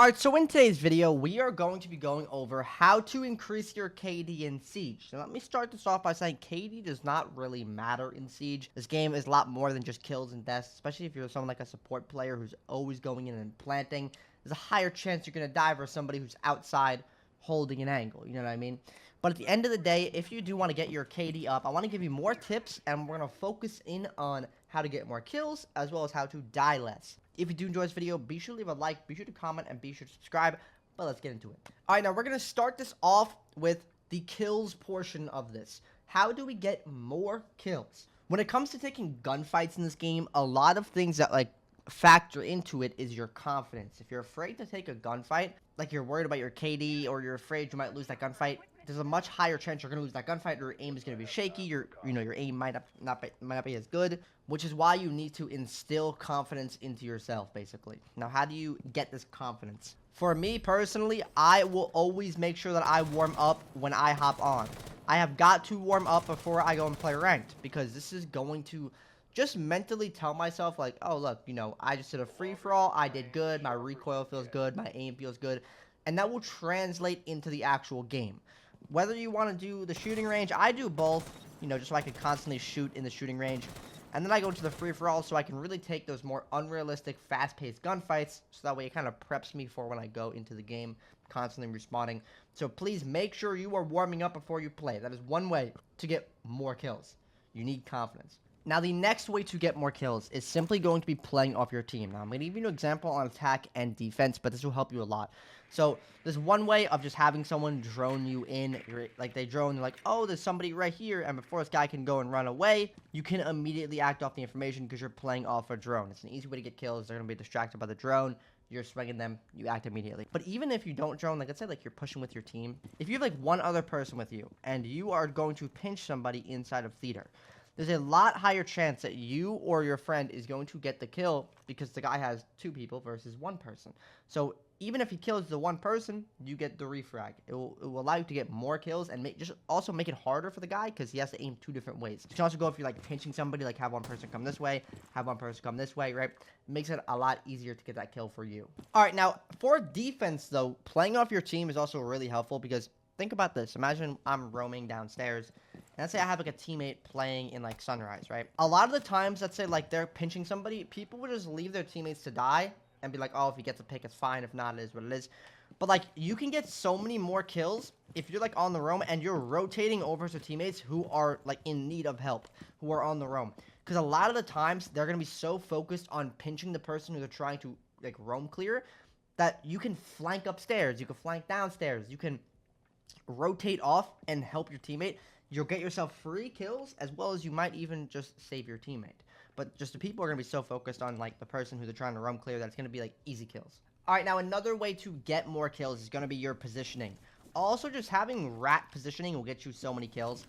Alright, so in today's video, we are going to be going over how to increase your KD in Siege. Now, let me start this off by saying KD does not really matter in Siege. This game is a lot more than just kills and deaths, especially if you're someone like a support player who's always going in and planting. There's a higher chance you're going to die versus somebody who's outside holding an angle, you know what I mean? But at the end of the day, if you do want to get your KD up, I want to give you more tips, and we're going to focus in on how to get more kills, as well as how to die less. If you do enjoy this video, be sure to leave a like, be sure to comment, and be sure to subscribe. But let's get into it. Alright, now we're going to start this off with the kills portion of this. How do we get more kills? When it comes to taking gunfights in this game, a lot of things that, factor into it is your confidence. If you're afraid to take a gunfight, like you're worried about your KD, or you're afraid you might lose that gunfight, there's a much higher chance you're going to lose that gunfight. Your aim is going to be shaky. Your aim might not be as good, which is why you need to instill confidence into yourself, basically. Now, how do you get this confidence? For me personally, I will always make sure that I warm up when I hop on. I have got to warm up before I go and play ranked, because this is going to just mentally tell myself, like, oh, look, I just did a free-for-all. I did good. My recoil feels good. My aim feels good. And that will translate into the actual game. Whether you want to do the shooting range, I do both, just so I can constantly shoot in the shooting range. And then I go to the free-for-all so I can really take those more unrealistic, fast-paced gunfights. So that way it kind of preps me for when I go into the game, constantly respawning. So please make sure you are warming up before you play. That is one way to get more kills. You need confidence. Now, the next way to get more kills is simply going to be playing off your team. Now, I'm going to give you an example on attack and defense, but this will help you a lot. So, there's one way of just having someone drone you in. They drone, they're like, oh, there's somebody right here, and before this guy can go and run away, you can immediately act off the information because you're playing off a drone. It's an easy way to get kills. They're going to be distracted by the drone. You're swinging them, you act immediately. But even if you don't drone, let's say you're pushing with your team, if you have one other person with you, and you are going to pinch somebody inside of theater, there's a lot higher chance that you or your friend is going to get the kill because the guy has two people versus one person. So even if he kills the one person, you get the refrag. It will allow you to get more kills and just also make it harder for the guy because he has to aim two different ways. You can also go if you're pinching somebody, have one person come this way, have one person come this way, right? It makes it a lot easier to get that kill for you. All right, now for defense though, playing off your team is also really helpful because think about this. Imagine I'm roaming downstairs. And let's say I have a teammate playing in Sunrise, right? A lot of the times, let's say they're pinching somebody, people would just leave their teammates to die and be like, oh, if he gets a pick, it's fine. If not, it is what it is. But you can get so many more kills if you're on the roam and you're rotating over to teammates who are in need of help, who are on the roam. Because a lot of the times they're gonna be so focused on pinching the person who they're trying to roam clear that you can flank upstairs, you can flank downstairs, you can rotate off and help your teammate. You'll get yourself free kills, as well as you might even just save your teammate. But just the people are going to be so focused on, the person who they're trying to roam clear that it's going to be, easy kills. Alright, now another way to get more kills is going to be your positioning. Also, just having rat positioning will get you so many kills.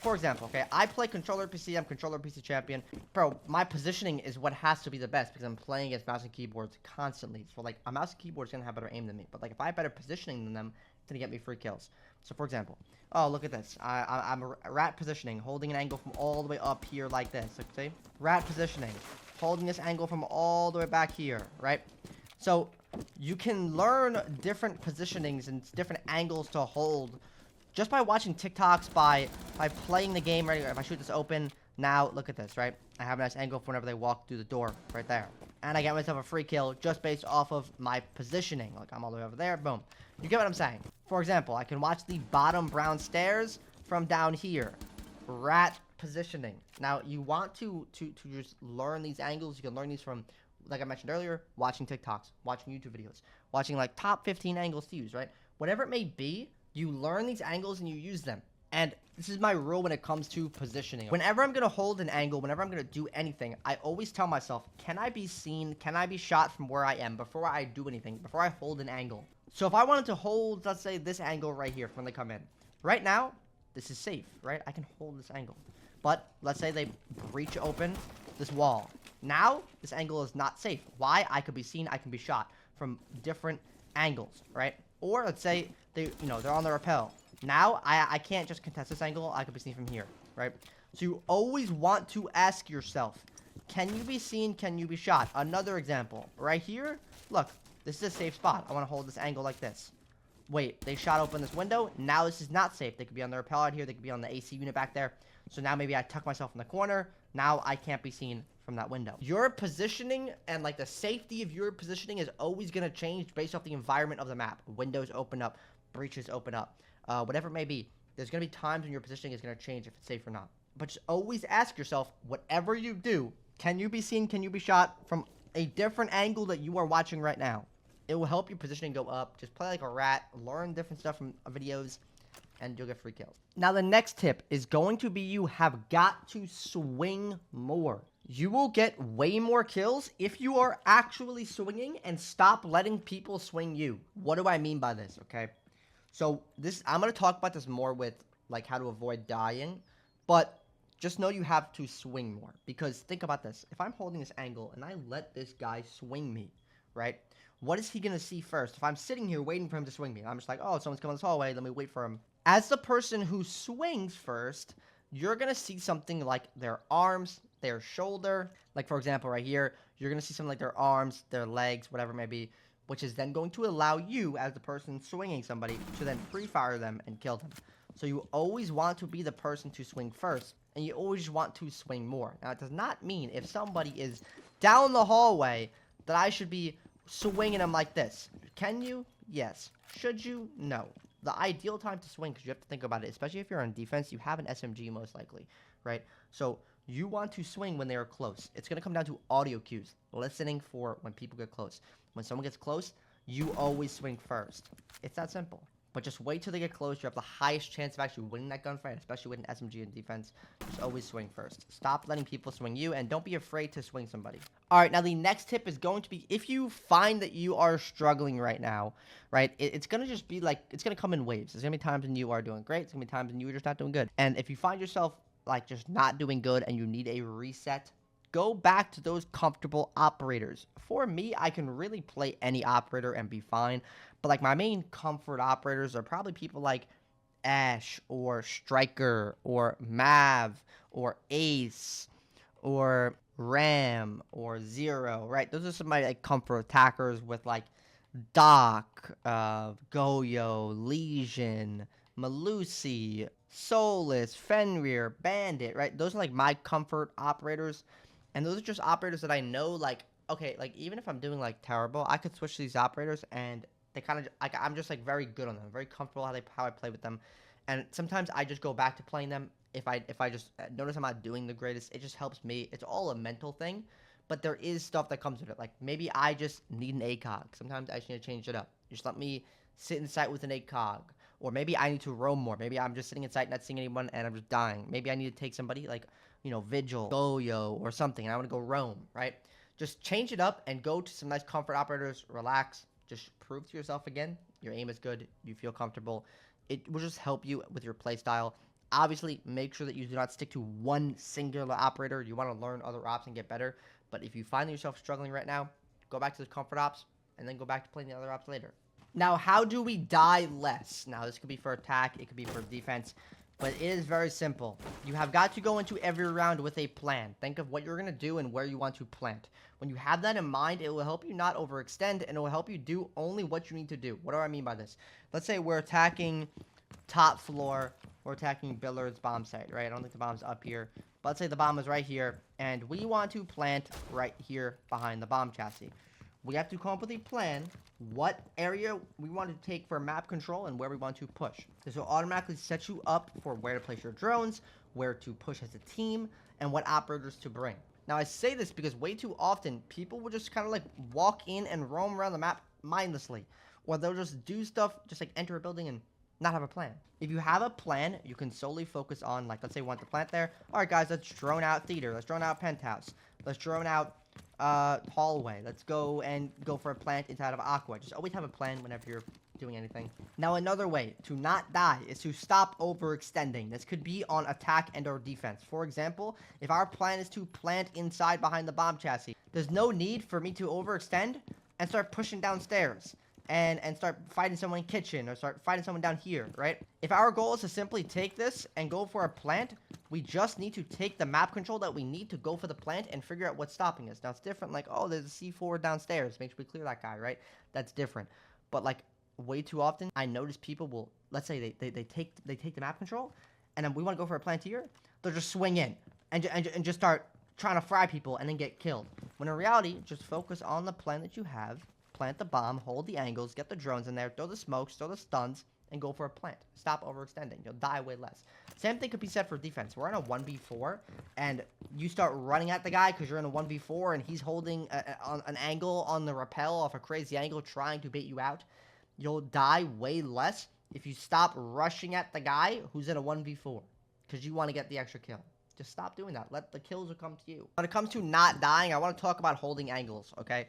For example, okay, I play controller PC, I'm controller PC champion. Bro, my positioning is what has to be the best because I'm playing against mouse and keyboards constantly. So, a mouse and keyboard is going to have better aim than me. But, if I have better positioning than them, it's going to get me free kills. So, for example, oh, look at this. I'm a rat positioning, holding an angle from all the way up here like this. Okay? Rat positioning, holding this angle from all the way back here, right? So, you can learn different positionings and different angles to hold just by watching TikToks, by playing the game, right? If I shoot this open, now, look at this, right? I have a nice angle for whenever they walk through the door, right there. And I get myself a free kill just based off of my positioning. I'm all the way over there, boom. You get what I'm saying? For example, I can watch the bottom brown stairs from down here. Rat positioning. Now, you want to just learn these angles. You can learn these from, like I mentioned earlier, watching TikToks, watching YouTube videos, watching top 15 angles to use, right? Whatever it may be, you learn these angles and you use them. And this is my rule when it comes to positioning. Whenever I'm going to hold an angle, whenever I'm going to do anything, I always tell myself, can I be seen? Can I be shot from where I am before I do anything, before I hold an angle? So if I wanted to hold, let's say, this angle right here when they come in. Right now, this is safe, right? I can hold this angle. But let's say they breach open this wall. Now, this angle is not safe. Why? I could be seen, I can be shot from different angles, right? Or let's say they're on the rappel. Now, I can't just contest this angle. I could be seen from here, right? So you always want to ask yourself, can you be seen? Can you be shot? Another example. Right here, look, This is a safe spot. I want to hold this angle like this. Wait, they shot open this window. Now this is not safe. They could be on the rappel out here. They could be on the AC unit back there. So now maybe I tuck myself in the corner. Now I can't be seen from that window. Your positioning and like the safety of your positioning is always going to change based off the environment of the map. Windows open up, breaches open up, whatever it may be. There's going to be times when your positioning is going to change if it's safe or not. But just always ask yourself, whatever you do, can you be seen? Can you be shot from a different angle that you are watching right now? It will help your positioning go up. Just play like a rat, learn different stuff from videos, and you'll get free kills. Now, the next tip is going to be you have got to swing more. You will get way more kills if you are actually swinging and stop letting people swing you. What do I mean by this, okay? So I'm going to talk about this more with like how to avoid dying, but just know you have to swing more. Because think about this. If I'm holding this angle and I let this guy swing me, right? What is he going to see first? If I'm sitting here waiting for him to swing me, I'm just like, oh, someone's coming this hallway. Let me wait for him. As the person who swings first, you're going to see something like their arms, their shoulder. Like, for example, right here, you're going to see something like their arms, their legs, whatever it may be, which is then going to allow you, as the person swinging somebody, to then pre-fire them and kill them. So you always want to be the person to swing first, and you always want to swing more. Now, it does not mean if somebody is down the hallway that I should be swinging them like this. Can you? Yes. Should you? No. The ideal time to swing, because you have to think about it, especially if you're on defense, you have an SMG most likely, right? So you want to swing when they are close. It's going to come down to audio cues, listening for when people get close. When someone gets close, you always swing first. It's that simple. But just wait till they get close. You have the highest chance of actually winning that gunfight, especially with an SMG in defense. Just always swing first. Stop letting people swing you, and don't be afraid to swing somebody. All right, now the next tip is going to be, if you find that you are struggling right now, right, it's going to just be like, it's going to come in waves. There's going to be times when you are doing great. There's going to be times when you are just not doing good. And if you find yourself, like, just not doing good and you need a reset, go back to those comfortable operators. For me, I can really play any operator and be fine. But, like, my main comfort operators are probably people like Ash or Striker or Mav or Ace or Ram or Zero, right? Those are some of my like, comfort attackers with, like, Doc, Goyo, Legion, Malusi, Solus, Fenrir, Bandit, right? Those are, like, my comfort operators. And those are just operators that I know, like, okay, like, even if I'm doing, like, terrible, I could switch to these operators, and they kind of, like, I'm just, like, very good on them. Very comfortable how I play with them. And sometimes I just go back to playing them if I just notice I'm not doing the greatest. It just helps me. It's all a mental thing. But there is stuff that comes with it. Like, maybe I just need an ACOG. Sometimes I just need to change it up. Just let me sit in sight with an ACOG. Or maybe I need to roam more. Maybe I'm just sitting in sight, not seeing anyone, and I'm just dying. Maybe I need to take somebody, like, you know, Vigil, Goyo, or something, and I want to go roam, right? Just change it up and go to some nice comfort operators. Relax. Just prove to yourself again. Your aim is good. You feel comfortable. It will just help you with your play style. Obviously, make sure that you do not stick to one singular operator. You want to learn other ops and get better. But if you find yourself struggling right now, go back to the comfort ops, and then go back to playing the other ops later. Now, how do we die less? Now, this could be for attack. It could be for defense. But it is very simple. You have got to go into every round with a plan. Think of what you're going to do and where you want to plant. When you have that in mind, it will help you not overextend, and it will help you do only what you need to do. What do I mean by this? Let's say we're attacking top floor. We're attacking Billard's bomb site, right? I don't think the bomb's up here. But let's say the bomb is right here, and we want to plant right here behind the bomb chassis. We have to come up with a plan, what area we want to take for map control and where we want to push. This will automatically set you up for where to place your drones, where to push as a team, and what operators to bring. Now, I say this because way too often, people will just kind of like walk in and roam around the map mindlessly. Or they'll just do stuff, just like enter a building and not have a plan. If you have a plan, you can solely focus on, like, let's say we want to plant there. All right, guys, let's drone out theater. Let's drone out penthouse. Let's drone out hallway. Let's go for a plant inside of aqua. Just always have a plan whenever you're doing anything. Now, another way to not die is to stop overextending. This could be on attack and or defense. For example, if our plan is to plant inside behind the bomb chassis, there's no need for me to overextend and start pushing downstairs. and start fighting someone in kitchen or start fighting someone down here, right? If our goal is to simply take this and go for a plant, we just need to take the map control that we need to go for the plant and figure out what's stopping us. Now, it's different, like, oh, there's a C4 downstairs. Make sure we clear that guy, right? That's different. But, like, way too often, I notice people will, let's say they take the map control, and then we want to go for a plant here. They'll just swing in and just start trying to fry people and then get killed. When in reality, just focus on the plan that you have. Plant the bomb, hold the angles, get the drones in there, throw the smokes, throw the stuns, and go for a plant. Stop overextending. You'll die way less. Same thing could be said for defense. We're in a 1v4, and you start running at the guy because you're in a 1v4, and he's holding an angle on the rappel off a crazy angle trying to bait you out. You'll die way less if you stop rushing at the guy who's in a 1v4 because you want to get the extra kill. Just stop doing that. Let the kills come to you. When it comes to not dying, I want to talk about holding angles, okay?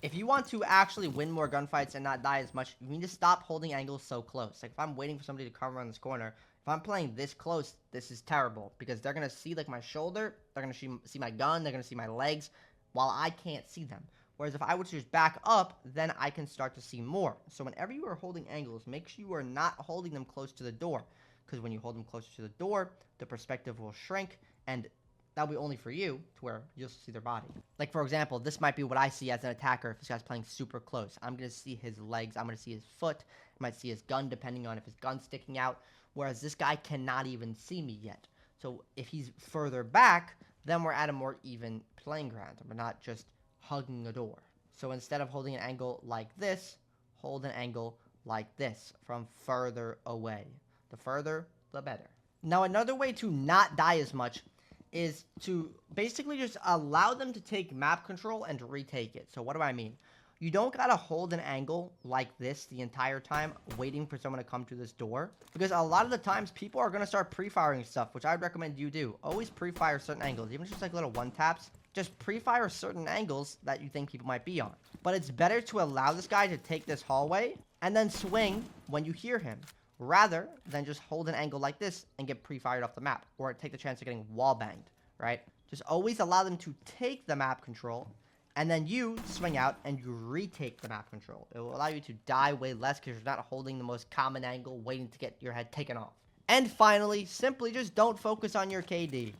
If you want to actually win more gunfights and not die as much, you need to stop holding angles so close. Like, if I'm waiting for somebody to come around this corner, if I'm playing this close, this is terrible. Because they're going to see, like, my shoulder, they're going to see my gun, they're going to see my legs, while I can't see them. Whereas if I were to just back up, then I can start to see more. So whenever you are holding angles, make sure you are not holding them close to the door. Because when you hold them closer to the door, the perspective will shrink, and that'll be only for you, to where you'll see their body. Like, for example, this might be what I see as an attacker if this guy's playing super close. I'm going to see his legs. I'm going to see his foot. I might see his gun, depending on if his gun's sticking out. Whereas this guy cannot even see me yet. So if he's further back, then we're at a more even playing ground. And we're not just hugging a door. So instead of holding an angle like this, hold an angle like this from further away. The further, the better. Now, another way to not die as much is to basically just allow them to take map control and retake it. So what do I mean? You don't gotta hold an angle like this the entire time waiting for someone to come to this door. Because a lot of the times people are gonna start pre-firing stuff, which I'd recommend you do. Always pre-fire certain angles, even just like little one taps. Just pre-fire certain angles that you think people might be on. But it's better to allow this guy to take this hallway and then swing when you hear him, rather than just hold an angle like this and get pre-fired off the map, or take the chance of getting wall banged, right? Just always allow them to take the map control, and then you swing out and you retake the map control. It will allow you to die way less because you're not holding the most common angle waiting to get your head taken off. And finally, simply just don't focus on your KD.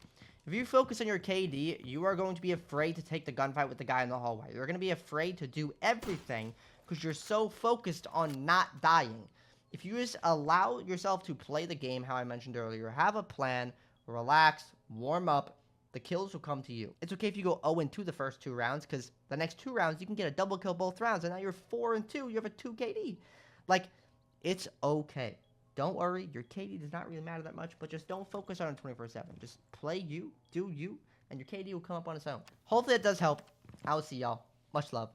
If you focus on your KD, you are going to be afraid to take the gunfight with the guy in the hallway. You're going to be afraid to do everything because you're so focused on not dying. If you just allow yourself to play the game how I mentioned earlier, have a plan, relax, warm up, the kills will come to you. It's okay if you go 0-2 the first 2 rounds, because the next 2 rounds, you can get a double kill both rounds, and now you're 4-2, you have a 2 KD. Like, it's okay. Don't worry, your KD does not really matter that much, but just don't focus on it 24/7. Just play you, do you, and your KD will come up on its own. Hopefully it does help. I will see y'all. Much love.